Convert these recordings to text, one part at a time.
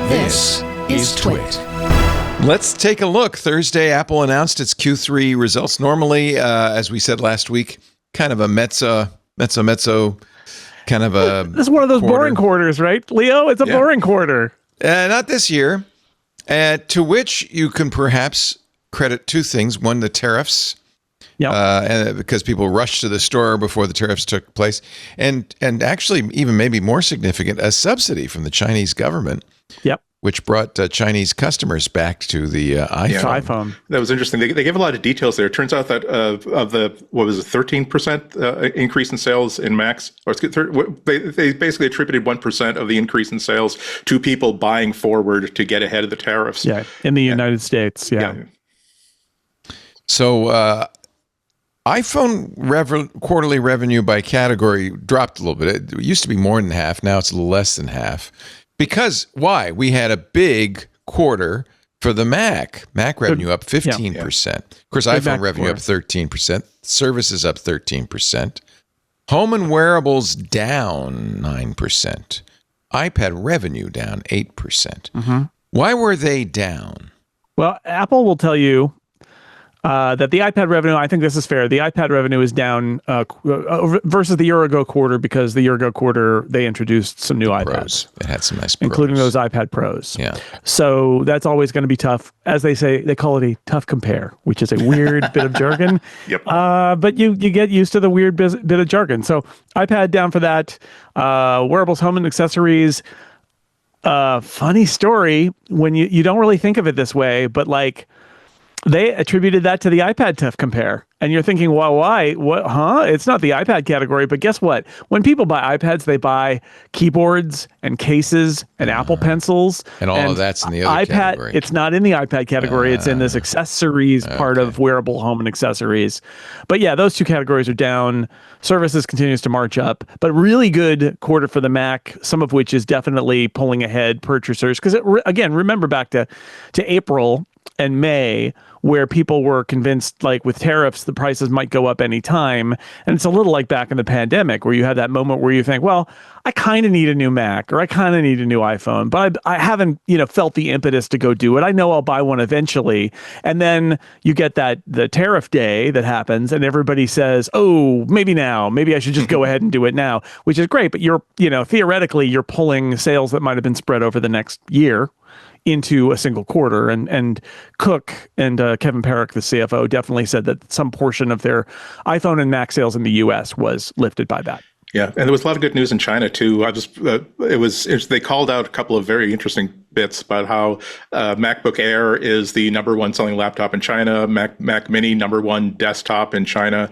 This is TWiT. Let's take a look. Thursday, Apple announced its Q3 results. Normally, as we said last week, kind of a mezzo, kind of a This is one of those boring quarters, right, Leo? It's a boring quarter. Not this year. To which you can perhaps credit two things. One, the tariffs. And because people rushed to the store before the tariffs took place. And actually, even maybe more significant, a subsidy from the Chinese government. Yep. Which brought Chinese customers back to the iPhone. That was interesting. They gave a lot of details there. It turns out that of the, 13% increase in sales in Macs, or they basically attributed 1% of the increase in sales to people buying forward to get ahead of the tariffs. Yeah, in the United States. Yeah. So iPhone quarterly revenue by category dropped a little bit. It used to be more than half. Now it's a little less than half. Because why? We had a big quarter for the Mac. Mac revenue up 15%. Of course, iPhone Mac revenue up 13%. Services up 13%. Home and wearables down 9%. iPad revenue down 8%. Mm-hmm. Why were they down? Well, Apple will tell you that the iPad revenue, I think this is fair, the iPad revenue is down versus the year-ago quarter because the year-ago quarter, they introduced some new iPads. It had some nice Pros. Including those iPad Pros. Yeah. So that's always going to be tough. As they say, they call it a tough compare, which is a weird bit of jargon. Yep. But you get used to the weird bit of jargon. So iPad down for that. Wearables, home and accessories. Funny story when you don't really think of it this way, but like, they attributed that to the iPad tough compare. And you're thinking, well, why? What? Huh? It's not the iPad category. But guess what? When people buy iPads, they buy keyboards and cases and Apple Pencils. And all of that's in the other category. It's not in the iPad category. It's in this accessories part of wearable home and accessories. But yeah, those two categories are down. Services continues to march up. But really good quarter for the Mac, some of which is definitely pulling ahead purchasers. Because, again, remember back to April and May, where people were convinced, like with tariffs, the prices might go up any time. And it's a little like back in the pandemic, where you had that moment where you think, well, I kind of need a new Mac or I kind of need a new iPhone, but I haven't, felt the impetus to go do it. I know I'll buy one eventually. And then you get the tariff day that happens and everybody says, oh, maybe now, maybe I should just go ahead and do it now, which is great. But theoretically, you're pulling sales that might have been spread over the next year into a single quarter. And Cook and Kevin Parrick, the CFO, definitely said that some portion of their iPhone and Mac sales in the US was lifted by that. Yeah, and there was a lot of good news in China too. They called out a couple of very interesting bits about how MacBook Air is the number one selling laptop in China, Mac Mini number one desktop in China.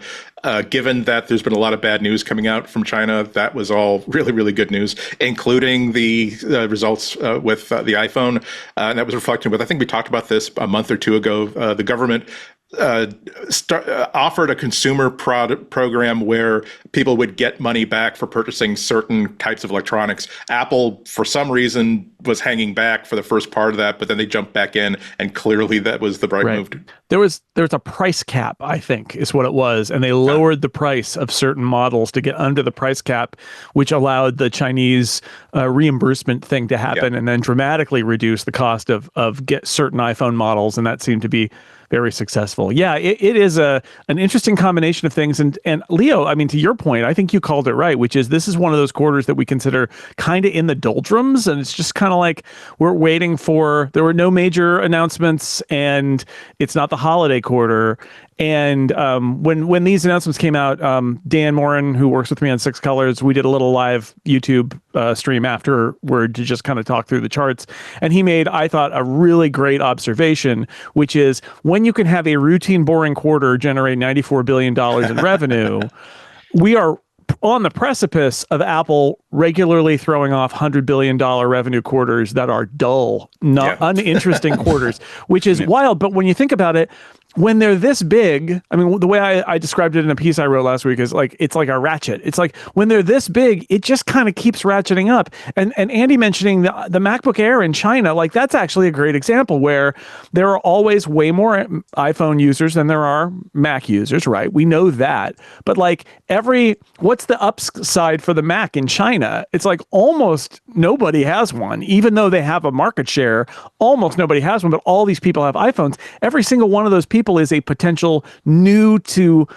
Given that there's been a lot of bad news coming out from China, that was all really, really good news, including the results with the iPhone. And that was reflected with, I think we talked about this a month or two ago, the government offered a consumer program where people would get money back for purchasing certain types of electronics. Apple, for some reason, was hanging back for the first part of that, but then they jumped back in, and clearly that was the right move. There was a price cap, I think, is what it was, and they lowered the price of certain models to get under the price cap, which allowed the Chinese reimbursement thing to happen, and then dramatically reduce the cost of get certain iPhone models, and that seemed to be very successful. Yeah, it is an interesting combination of things. And Leo, I mean, to your point, I think you called it right, which is this is one of those quarters that we consider kind of in the doldrums. And it's just kind of like we're waiting there were no major announcements and it's not the holiday quarter. And when these announcements came out, Dan Morin, who works with me on Six Colors, we did a little live YouTube stream afterward to just kind of talk through the charts. And he made, I thought, a really great observation, which is when you can have a routine, boring quarter generate $94 billion in revenue, we are on the precipice of Apple regularly throwing off $100 billion revenue quarters that are dull, uninteresting quarters, which is wild. But when you think about it, when they're this big, I mean, the way I described it in a piece I wrote last week is like, it's like a ratchet. It's like when they're this big, it just kind of keeps ratcheting up. And Andy mentioning the MacBook Air in China, like that's actually a great example where there are always way more iPhone users than there are Mac users, right? We know that. But like what's the upside for the Mac in China? It's like almost nobody has one, even though they have a market share, almost nobody has one, but all these people have iPhones. Every single one of those people is a potential new to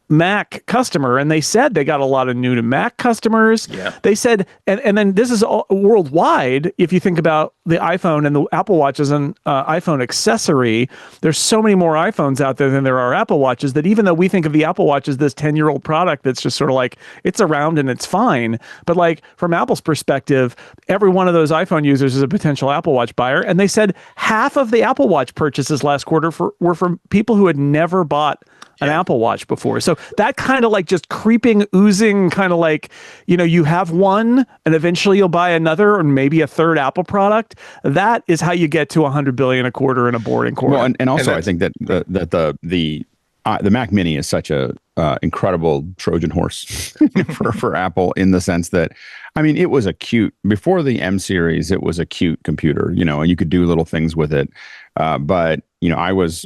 Mac customer, and they said they got a lot of new to Mac customers. Yeah. They said, and then this is all worldwide. If you think about the iPhone and the Apple Watches and iPhone accessory, there's so many more iPhones out there than there are Apple Watches, that even though we think of the Apple Watch as this 10-year-old product that's just sort of like, it's around and it's fine, but like from Apple's perspective, every one of those iPhone users is a potential Apple Watch buyer. And they said half of the Apple Watch purchases last quarter were from people who had never bought an Apple Watch before. So that kind of like just creeping, oozing, kind of like, you have one and eventually you'll buy another or maybe a third Apple product. That is how you get to $100 billion a quarter in a boring quarter. Well, and also I think that the Mac Mini is such a incredible Trojan horse for Apple, in the sense that, I mean, it was before the M series, it was a cute computer, and you could do little things with it. But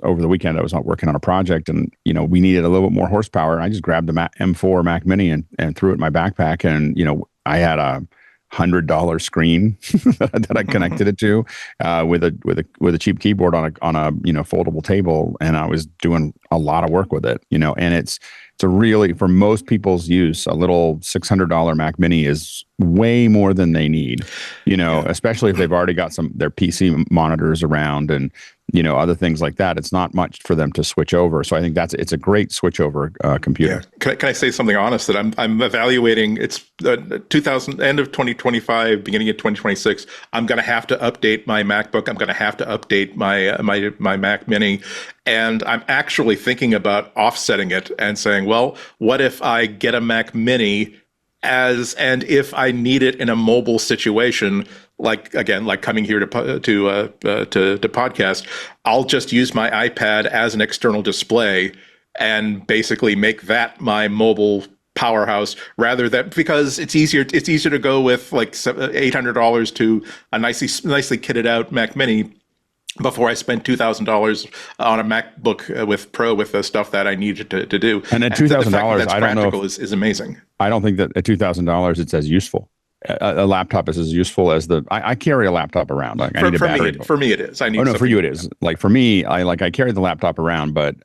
over the weekend, I was working on a project, and, we needed a little bit more horsepower. I just grabbed the M4 Mac Mini and threw it in my backpack. And, I had a $100 screen that I connected it to with a cheap keyboard on a foldable table, and I was doing a lot of work with it. And it's a really, for most people's use, a little $600 Mac Mini is way more than they need. Especially if they've already got their PC monitors around and other things like that. It's not much for them to switch over. So I think it's a great switchover computer. Yeah. Can I say something honest that I'm evaluating? It's 2000 end of 2025, beginning of 2026. I'm going to have to update my MacBook. I'm going to have to update my Mac Mini, and I'm actually thinking about offsetting it and saying, well, what if I get a Mac Mini and if I need it in a mobile situation, like coming here to podcast, I'll just use my iPad as an external display and basically make that my mobile powerhouse, because it's easier to go with like $800 to a nicely kitted out Mac Mini before I spend $2,000 on a MacBook with Pro with the stuff that I needed to do. And at $2,000, I don't know is amazing. I don't think that at $2,000 it's as useful. A laptop is as useful as I carry a laptop around. Like, I need a battery. For me, it is. I need. Oh no, for you it is. Like for me, I carry the laptop around, but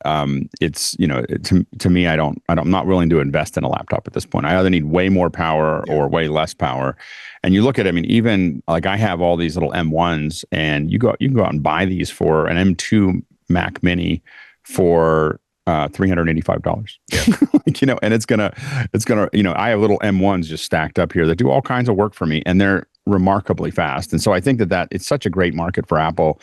it's to me, I'm not willing to invest in a laptop at this point. I either need way more power or way less power. And you look at, I mean, even like I have all these little M1s, and you can go out and buy these for an M2 Mac Mini for $385. Yeah. And it's gonna, I have little M1s just stacked up here that do all kinds of work for me, and they're remarkably fast. And so I think that it's such a great market for Apple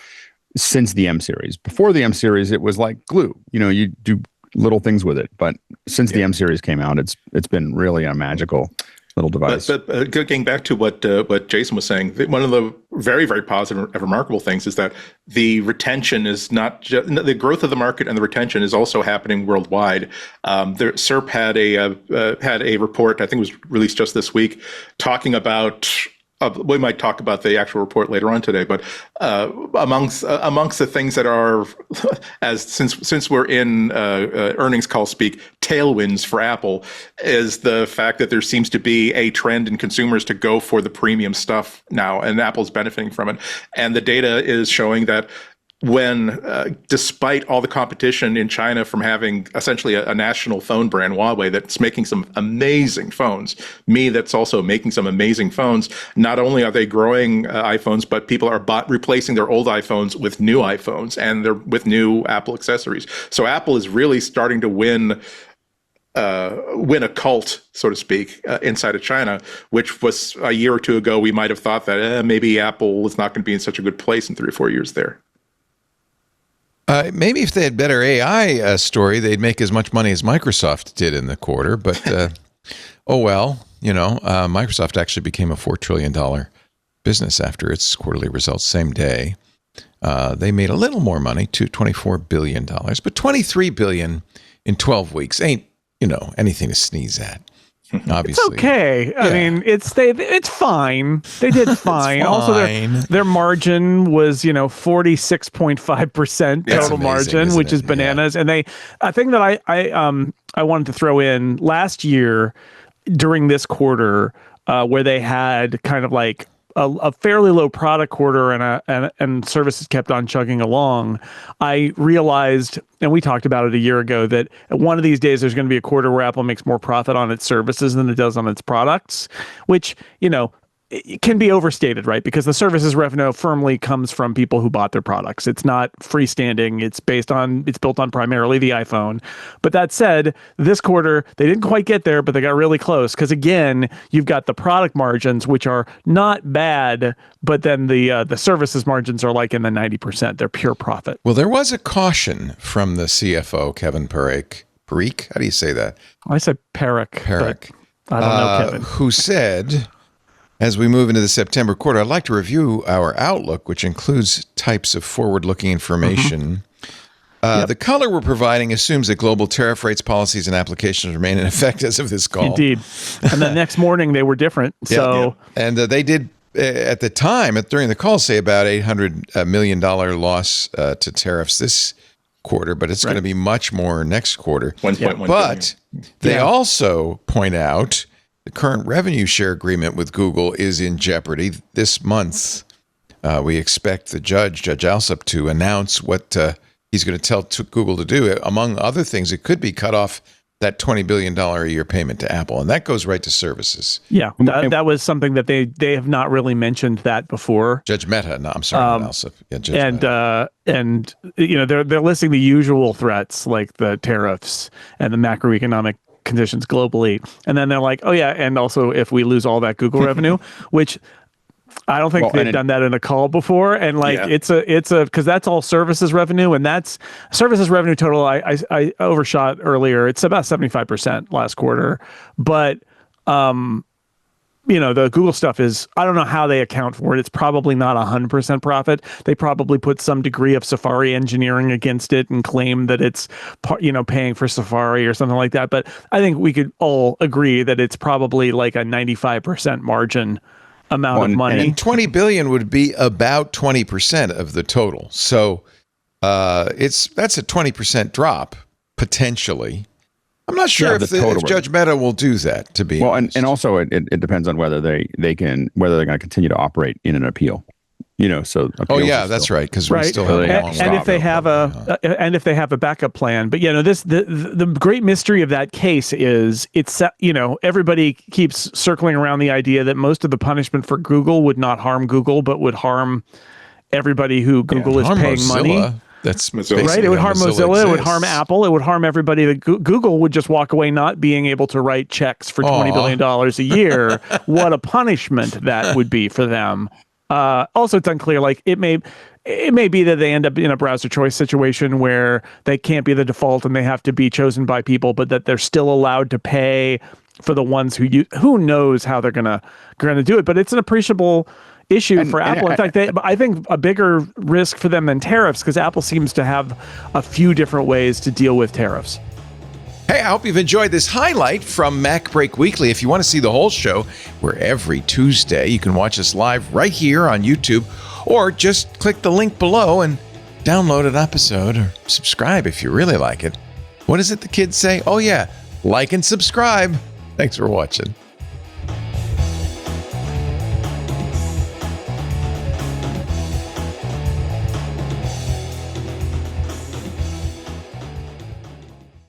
since the M series. Before the M series, it was like glue. You do little things with it, but since the M series came out, it's been really a magical little device. But getting back to what Jason was saying, one of the very, very positive and remarkable things is that the retention is not just the growth of the market, and the retention is also happening worldwide. SERP had a report, I think it was released just this week, talking about. We might talk about the actual report later on today, but amongst the things that are, since we're in earnings call speak, tailwinds for Apple, is the fact that there seems to be a trend in consumers to go for the premium stuff now, and Apple's benefiting from it. And the data is showing that when, despite all the competition in China from having essentially a national phone brand, Huawei, that's making some amazing phones, that's also making some amazing phones, not only are they growing iPhones, but people are replacing their old iPhones with new iPhones, and they're with new Apple accessories. So Apple is really starting to win a cult, so to speak, inside of China, which was a year or two ago, we might have thought that maybe Apple is not going to be in such a good place in 3 or 4 years there. Maybe if they had better AI story, they'd make as much money as Microsoft did in the quarter. But oh well, Microsoft actually became a $4 trillion business after its quarterly results, same day. They made a little more money, $24 billion, but $23 billion in 12 weeks ain't, anything to sneeze at. Obviously. It's okay. I mean, it's fine. They did fine. Also, their margin was 46.5% total margin, which is bananas. Yeah. And a thing that I wanted to throw in last year during this quarter, where they had kind of like a fairly low product quarter and services kept on chugging along, I realized, and we talked about it a year ago, that one of these days there's going to be a quarter where Apple makes more profit on its services than it does on its products, which, it can be overstated, right? Because the services revenue firmly comes from people who bought their products. It's not freestanding. It's built on primarily the iPhone. But that said, this quarter, they didn't quite get there, but they got really close. Because again, you've got the product margins, which are not bad, but then the services margins are like in the 90%. They're pure profit. Well, there was a caution from the CFO, Kevin Parikh. Parikh? How do you say that? I said Parikh. Parikh. I don't know, Kevin. Who said, as we move into the September quarter, I'd like to review our outlook, which includes types of forward-looking information. The color we're providing assumes that global tariff rates, policies, and applications remain in effect as of this call. Indeed. And the next morning, they were different. And they did, at the time, during the call, say about $800 million loss to tariffs this quarter, but it's going to be much more next quarter. 1.1 But they also point out the current revenue share agreement with Google is in jeopardy. This month, we expect the Judge Alsup, to announce what he's going to tell Google to do. Among other things, it could be cut off that $20 billion a year payment to Apple, and that goes right to services. Yeah, that was something that they have not really mentioned that before. Judge Mehta, no, I'm sorry, Alsup. Yeah, Judge Mehta. And they're listing the usual threats like the tariffs and the macroeconomic conditions globally, and then they're like, oh yeah, and also if we lose all that Google revenue, which I don't think they've done that in a call before, and it's a because that's all services revenue, and that's services revenue total. I overshot earlier. It's about 75% last quarter, but the Google stuff is, I don't know how they account for it. It's probably not 100% profit. They probably put some degree of Safari engineering against it and claim that it's, paying for Safari or something like that. But I think we could all agree that it's probably like a 95% margin amount of money. And $20 billion would be about 20% of the total. So that's a 20% drop, potentially. I'm not sure if Judge Mehta will do that, to be honest. And also it depends on whether they're going to continue to operate in an appeal. That's right, because we still have and if they have a backup plan. But the great mystery of that case is everybody keeps circling around the idea that most of the punishment for Google would not harm Google, but would harm everybody who Google is paying Mozilla. money. That's right. It would harm Mozilla. It would harm Apple. It would harm everybody. That Google would just walk away not being able to write checks for $20 billion a year. What a punishment that would be for them. Also, it's unclear. Like it may be that they end up in a browser choice situation where they can't be the default and they have to be chosen by people, but that they're still allowed to pay for the ones who knows how they're gonna do it. But it's an appreciable issue for Apple. In fact, I think a bigger risk for them than tariffs, because Apple seems to have a few different ways to deal with tariffs. Hey, I hope you've enjoyed this highlight from MacBreak Weekly. If you want to see the whole show, we're every Tuesday. You can watch us live right here on YouTube, or just click the link below and download an episode, or subscribe if you really like it. What is it the kids say? Oh yeah, like and subscribe. Thanks for watching.